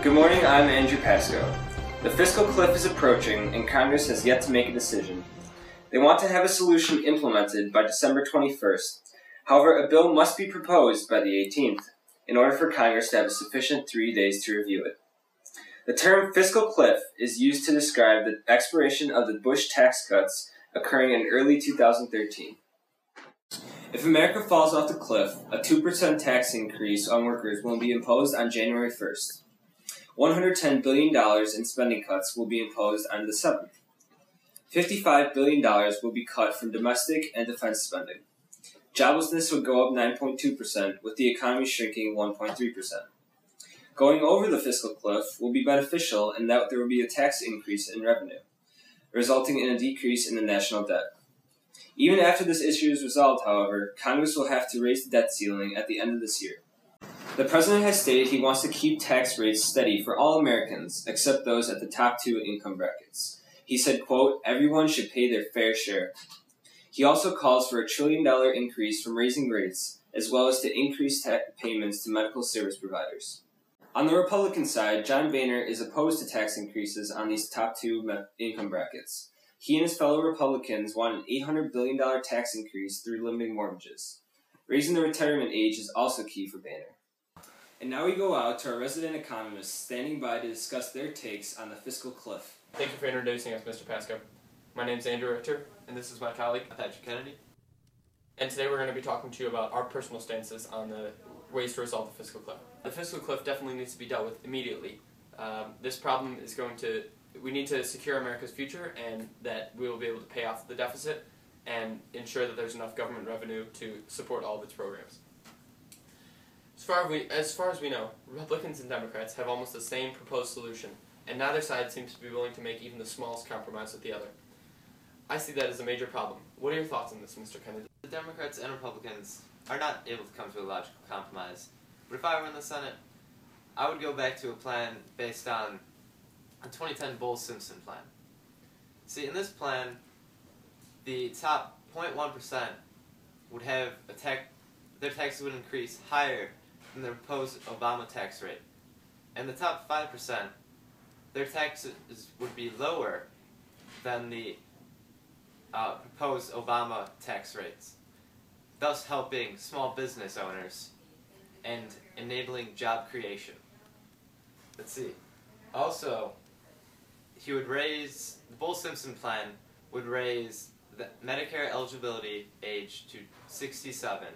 Good morning, I'm Andrew Pasco. The fiscal cliff is approaching and Congress has yet to make a decision. They want to have a solution implemented by December 21st. However, a bill must be proposed by the 18th in order for Congress to have a sufficient 3 days to review it. The term fiscal cliff is used to describe the expiration of the Bush tax cuts occurring in early 2013. If America falls off the cliff, a 2% tax increase on workers will be imposed on January 1st. $110 billion in spending cuts will be imposed on the 7th. $55 billion will be cut from domestic and defense spending. Joblessness would go up 9.2%, with the economy shrinking 1.3%. Going over the fiscal cliff will be beneficial in that there will be a tax increase in revenue, resulting in a decrease in the national debt. Even after this issue is resolved, however, Congress will have to raise the debt ceiling at the end of this year. The president has stated he wants to keep tax rates steady for all Americans, except those at the top 2 income brackets. He said, quote, "Everyone should pay their fair share." He also calls for a $1 trillion increase from raising rates, as well as to increase payments to medical service providers. On the Republican side, John Boehner is opposed to tax increases on these top 2 income brackets. He and his fellow Republicans want an $800 billion tax increase through limiting mortgages. Raising the retirement age is also key for Boehner. And now we go out to our resident economists standing by to discuss their takes on the fiscal cliff. Thank you for introducing us, Mr. Pasco. My name is Andrew Richter, and this is my colleague, Patrick Kennedy. And today we're going to be talking to you about our personal stances on the ways to resolve the fiscal cliff. The fiscal cliff definitely needs to be dealt with immediately. This problem is we need to secure America's future and that we will be able to pay off the deficit and ensure that there's enough government revenue to support all of its programs. As far as we know, Republicans and Democrats have almost the same proposed solution, and neither side seems to be willing to make even the smallest compromise with the other. I see that as a major problem. What are your thoughts on this, Mr. Kennedy? The Democrats and Republicans are not able to come to a logical compromise, but if I were in the Senate, I would go back to a plan based on a 2010 Bowles-Simpson plan. See, in this plan, the top 0.1% would have their taxes would increase higher than the proposed Obama tax rate. And the top 5%, their taxes would be lower than the proposed Obama tax rates, thus helping small business owners and enabling job creation. Let's see. Also, the Bowles-Simpson plan would raise the Medicare eligibility age to 67.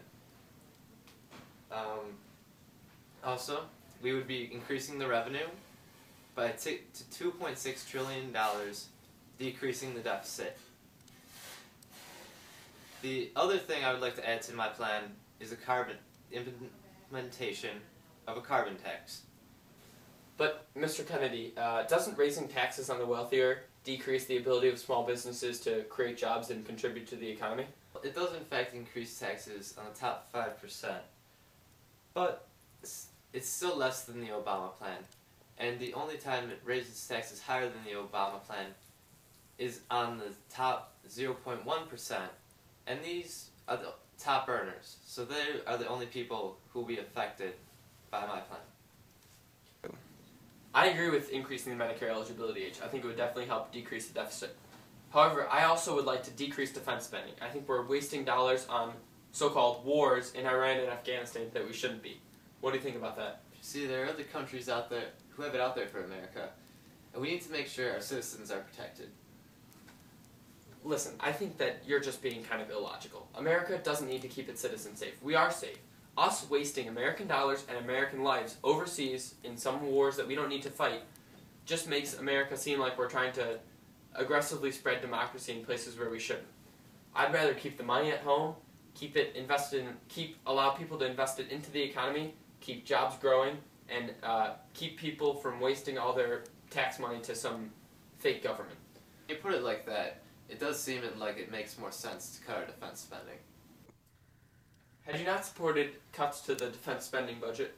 Also, we would be increasing the revenue to $2.6 trillion, decreasing the deficit. The other thing I would like to add to my plan is implementation of a carbon tax. But, Mr. Kennedy, doesn't raising taxes on the wealthier decrease the ability of small businesses to create jobs and contribute to the economy? It does in fact increase taxes on the top 5%, but it's still less than the Obama plan, and the only time it raises taxes higher than the Obama plan is on the top 0.1%, and these are the top earners, so they are the only people who will be affected by my plan. I agree with increasing the Medicare eligibility age. I think it would definitely help decrease the deficit. However, I also would like to decrease defense spending. I think we're wasting dollars on so-called wars in Iran and Afghanistan that we shouldn't be. What do you think about that? See, there are other countries out there who have it out there for America, and we need to make sure our citizens are protected. Listen, I think that you're just being kind of illogical. America doesn't need to keep its citizens safe. We are safe. Us wasting American dollars and American lives overseas in some wars that we don't need to fight just makes America seem like we're trying to aggressively spread democracy in places where we shouldn't. I'd rather keep the money at home, allow people to invest it into the economy, keep jobs growing, and keep people from wasting all their tax money to some fake government. You put it like that, it does seem like it makes more sense to cut our defense spending. Had you not supported cuts to the defense spending budget,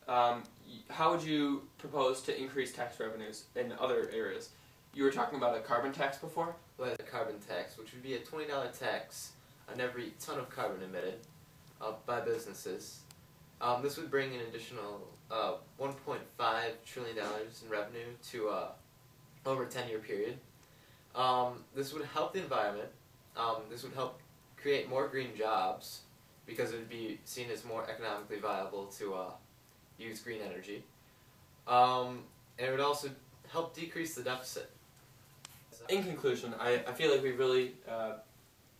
how would you propose to increase tax revenues in other areas? You were talking about a carbon tax before? Well, a carbon tax, which would be a $20 tax on every ton of carbon emitted by businesses, This would bring an additional $1.5 trillion in revenue to over a 10-year period. This would help the environment. This would help create more green jobs because it would be seen as more economically viable to use green energy. And it would also help decrease the deficit. In conclusion, I feel like we've really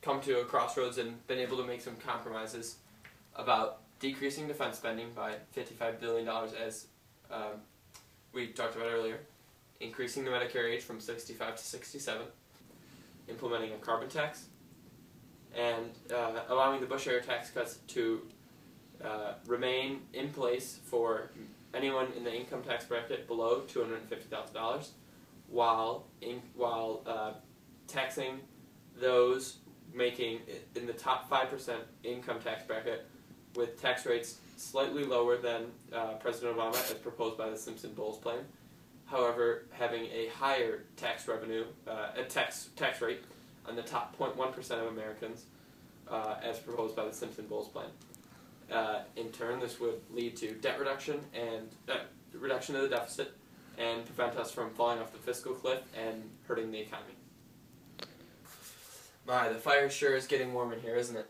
come to a crossroads and been able to make some compromises about decreasing defense spending by $55 billion as we talked about earlier, increasing the Medicare age from 65 to 67, implementing a carbon tax, and allowing the Bush-era tax cuts to remain in place for anyone in the income tax bracket below $250,000, while taxing those making in the top 5% income tax bracket with tax rates slightly lower than President Obama as proposed by the Simpson-Bowles plan. However, having a higher tax tax rate on the top 0.1% of Americans as proposed by the Simpson-Bowles plan. In turn, this would lead to debt reduction and reduction of the deficit and prevent us from falling off the fiscal cliff and hurting the economy. My, the fire sure is getting warm in here, isn't it?